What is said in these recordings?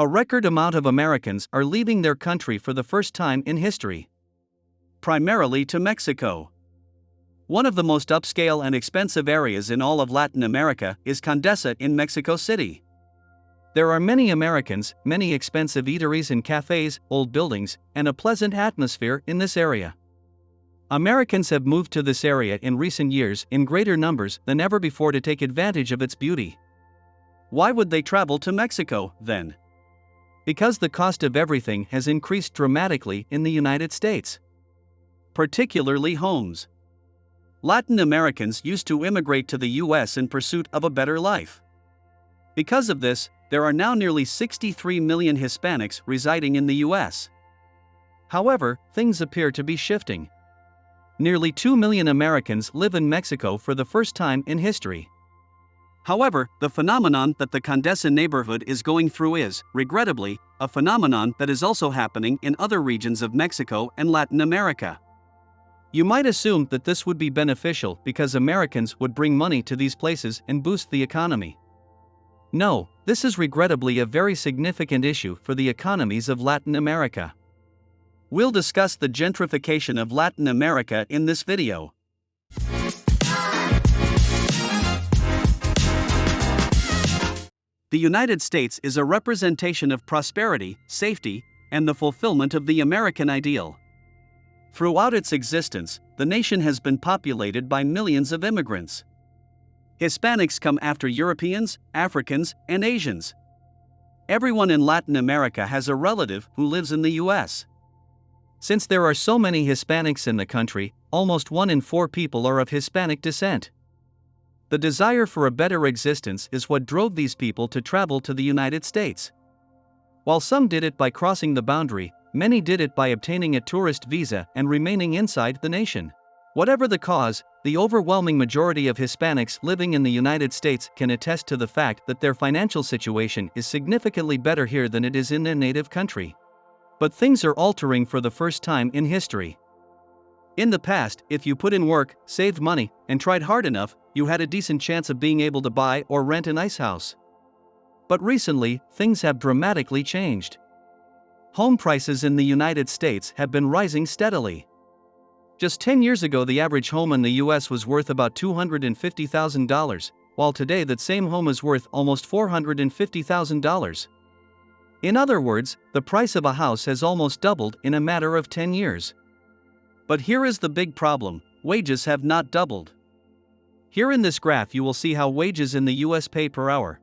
A record amount of Americans are leaving their country for the first time in history. Primarily to Mexico. One of the most upscale and expensive areas in all of Latin America is Condesa in Mexico City. There are many Americans, many expensive eateries and cafes, old buildings, and a pleasant atmosphere in this area. Americans have moved to this area in recent years in greater numbers than ever before to take advantage of its beauty. Why would they travel to Mexico, then? Because the cost of everything has increased dramatically in the United States. Particularly homes. Latin Americans used to immigrate to the U.S. in pursuit of a better life. Because of this, there are now nearly 63 million Hispanics residing in the U.S. However, things appear to be shifting. Nearly 2 million Americans live in Mexico for the first time in history. However, the phenomenon that the Condesa neighborhood is going through is, regrettably, a phenomenon that is also happening in other regions of Mexico and Latin America. You might assume that this would be beneficial because Americans would bring money to these places and boost the economy. No, this is regrettably a very significant issue for the economies of Latin America. We'll discuss the gentrification of Latin America in this video. The United States is a representation of prosperity, safety, and the fulfillment of the American ideal. Throughout its existence, the nation has been populated by millions of immigrants. Hispanics come after Europeans, Africans, and Asians. Everyone in Latin America has a relative who lives in the U.S. Since there are so many Hispanics in the country, almost 1 in 4 people are of Hispanic descent. The desire for a better existence is what drove these people to travel to the United States. While some did it by crossing the boundary, many did it by obtaining a tourist visa and remaining inside the nation. Whatever the cause, the overwhelming majority of Hispanics living in the United States can attest to the fact that their financial situation is significantly better here than it is in their native country. But things are altering for the first time in history. In the past, if you put in work, saved money, and tried hard enough, you had a decent chance of being able to buy or rent a nice house. But recently, things have dramatically changed. Home prices in the United States have been rising steadily. Just 10 years ago, the average home in the US was worth about $250,000, while today that same home is worth almost $450,000. In other words, the price of a house has almost doubled in a matter of 10 years. But here is the big problem: wages have not doubled. Here in this graph you will see how wages in the US pay per hour.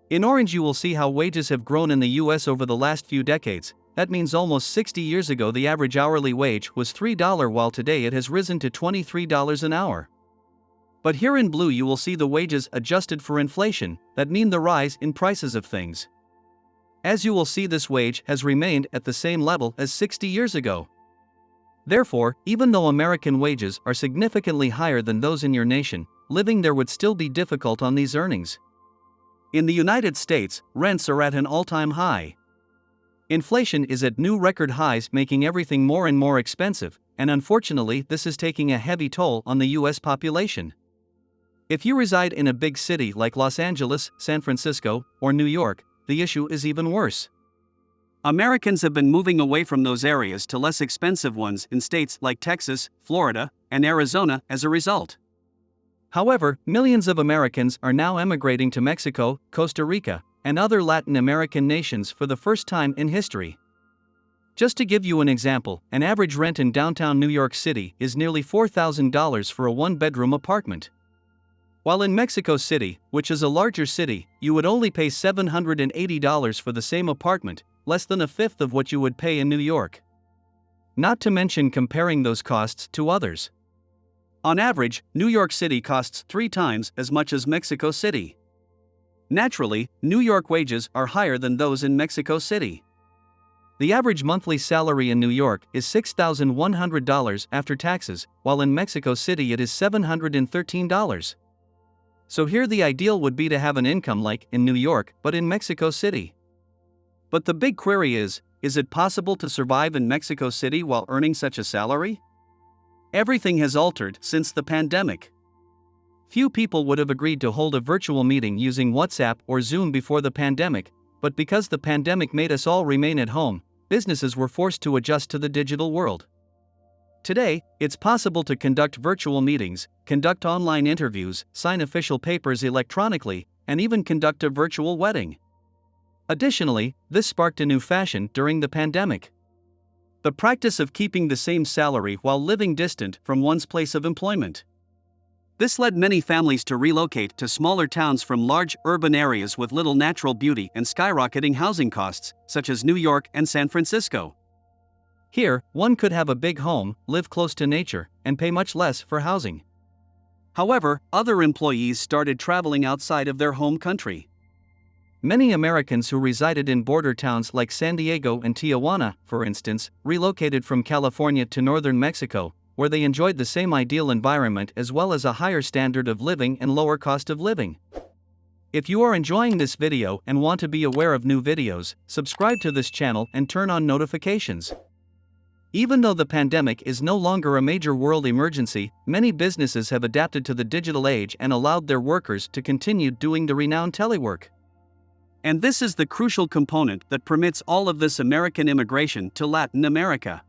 In orange you will see how wages have grown in the US over the last few decades. That means almost 60 years ago the average hourly wage was $3, while today it has risen to $23 an hour. But here in blue you will see the wages adjusted for inflation, that mean the rise in prices of things. As you will see, this wage has remained at the same level as 60 years ago. Therefore, even though American wages are significantly higher than those in your nation, living there would still be difficult on these earnings. In the United States, rents are at an all-time high. Inflation is at new record highs, making everything more and more expensive, and unfortunately this is taking a heavy toll on the US population. If you reside in a big city like Los Angeles, San Francisco, or New York, the issue is even worse. Americans have been moving away from those areas to less expensive ones in states like Texas, Florida, and Arizona as a result. However, millions of Americans are now emigrating to Mexico, Costa Rica, and other Latin American nations for the first time in history. Just to give you an example, an average rent in downtown New York City is nearly $4,000 for a one-bedroom apartment. While in Mexico City, which is a larger city, you would only pay $780 for the same apartment, less than a fifth of what you would pay in New York. Not to mention comparing those costs to others. On average, New York City costs 3 times as much as Mexico City. Naturally, New York wages are higher than those in Mexico City. The average monthly salary in New York is $6,100 after taxes, while in Mexico City it is $713. So here the ideal would be to have an income like in New York but in Mexico City. But the big query is it possible to survive in Mexico City while earning such a salary? Everything has altered since the pandemic. Few people would have agreed to hold a virtual meeting using WhatsApp or Zoom before the pandemic, but because the pandemic made us all remain at home, businesses were forced to adjust to the digital world. Today, it's possible to conduct virtual meetings, conduct online interviews, sign official papers electronically, and even conduct a virtual wedding. Additionally, this sparked a new fashion during the pandemic: the practice of keeping the same salary while living distant from one's place of employment. This led many families to relocate to smaller towns from large urban areas with little natural beauty and skyrocketing housing costs, such as New York and San Francisco. Here, one could have a big home, live close to nature, and pay much less for housing. However, other employees started traveling outside of their home country. Many Americans who resided in border towns like San Diego and Tijuana, for instance, relocated from California to northern Mexico, where they enjoyed the same ideal environment as well as a higher standard of living and lower cost of living. If you are enjoying this video and want to be aware of new videos, subscribe to this channel and turn on notifications. Even though the pandemic is no longer a major world emergency, many businesses have adapted to the digital age and allowed their workers to continue doing the renowned telework. And this is the crucial component that permits all of this American immigration to Latin America.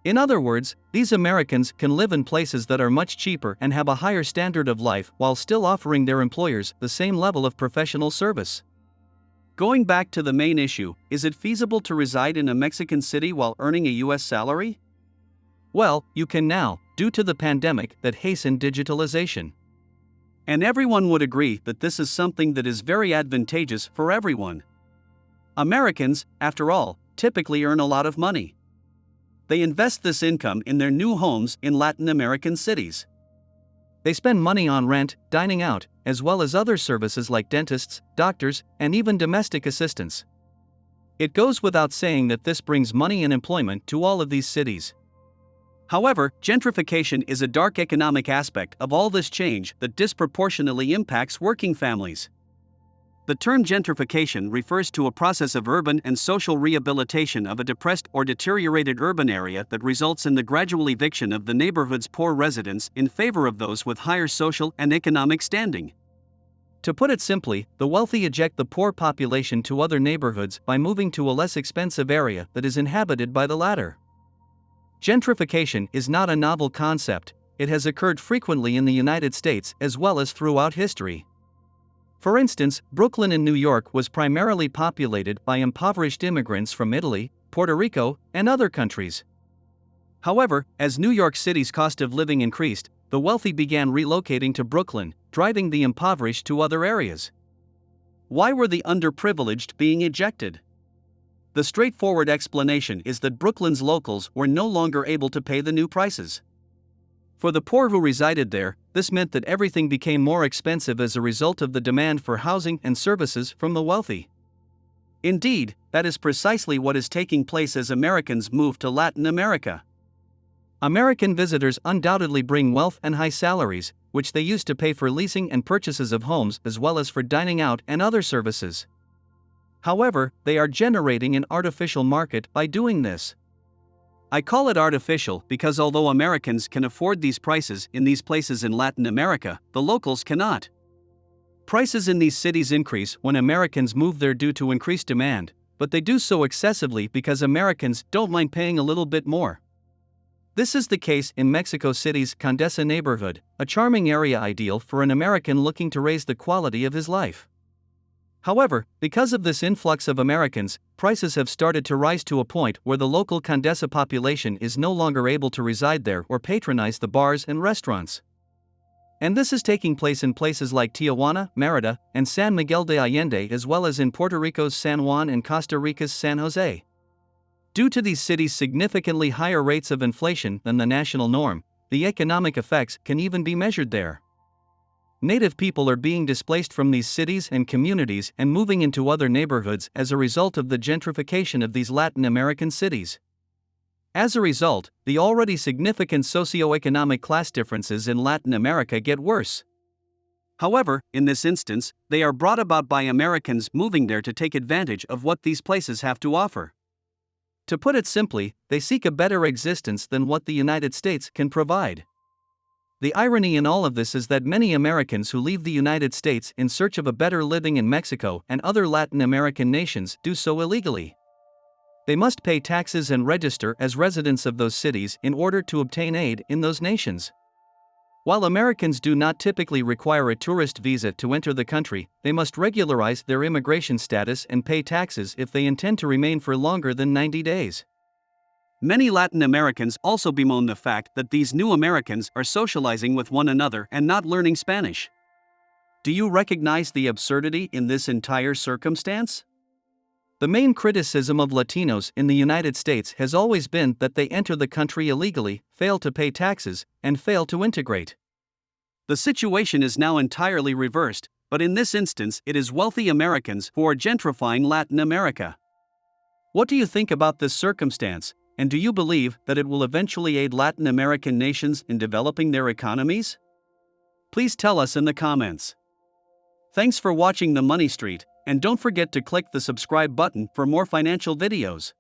In other words, these Americans can live in places that are much cheaper and have a higher standard of life while still offering their employers the same level of professional service. Going back to the main issue, is it feasible to reside in a Mexican city while earning a US salary? Well, you can now, due to the pandemic that hastened digitalization. And everyone would agree that this is something that is very advantageous for everyone. Americans, after all, typically earn a lot of money. They invest this income in their new homes in Latin American cities. They spend money on rent, dining out, as well as other services like dentists, doctors, and even domestic assistants. It goes without saying that this brings money and employment to all of these cities. However, gentrification is a dark economic aspect of all this change that disproportionately impacts working families. The term gentrification refers to a process of urban and social rehabilitation of a depressed or deteriorated urban area that results in the gradual eviction of the neighborhood's poor residents in favor of those with higher social and economic standing. To put it simply, the wealthy eject the poor population to other neighborhoods by moving to a less expensive area that is inhabited by the latter. Gentrification is not a novel concept. It has occurred frequently in the United States as well as throughout history. For instance, Brooklyn in New York was primarily populated by impoverished immigrants from Italy, Puerto Rico, and other countries. However, as New York City's cost of living increased, the wealthy began relocating to Brooklyn, driving the impoverished to other areas. Why were the underprivileged being ejected? The straightforward explanation is that Brooklyn's locals were no longer able to pay the new prices. For the poor who resided there, this meant that everything became more expensive as a result of the demand for housing and services from the wealthy. Indeed, that is precisely what is taking place as Americans move to Latin America. American visitors undoubtedly bring wealth and high salaries, which they use to pay for leasing and purchases of homes as well as for dining out and other services. However, they are generating an artificial market by doing this. I call it artificial because although Americans can afford these prices in these places in Latin America, the locals cannot. Prices in these cities increase when Americans move there due to increased demand, but they do so excessively because Americans don't mind paying a little bit more. This is the case in Mexico City's Condesa neighborhood, a charming area ideal for an American looking to raise the quality of his life. However, because of this influx of Americans, prices have started to rise to a point where the local Condesa population is no longer able to reside there or patronize the bars and restaurants. And this is taking place in places like Tijuana, Mérida, and San Miguel de Allende, as well as in Puerto Rico's San Juan and Costa Rica's San Jose. Due to these cities' significantly higher rates of inflation than the national norm, the economic effects can even be measured there. Native people are being displaced from these cities and communities and moving into other neighborhoods as a result of the gentrification of these Latin American cities. As a result, the already significant socioeconomic class differences in Latin America get worse. However, in this instance, they are brought about by Americans moving there to take advantage of what these places have to offer. To put it simply, they seek a better existence than what the United States can provide. The irony in all of this is that many Americans who leave the United States in search of a better living in Mexico and other Latin American nations do so illegally. They must pay taxes and register as residents of those cities in order to obtain aid in those nations. While Americans do not typically require a tourist visa to enter the country, they must regularize their immigration status and pay taxes if they intend to remain for longer than 90 days. Many Latin Americans also bemoan the fact that these new Americans are socializing with one another and not learning Spanish. Do you recognize the absurdity in this entire circumstance? The main criticism of Latinos in the United States has always been that they enter the country illegally, fail to pay taxes, and fail to integrate. The situation is now entirely reversed, but in this instance it is wealthy Americans who are gentrifying Latin America. What do you think about this circumstance, and do you believe that it will eventually aid Latin American nations in developing their economies? Please tell us in the comments. Thanks for watching The Money Street, and don't forget to click the subscribe button for more financial videos.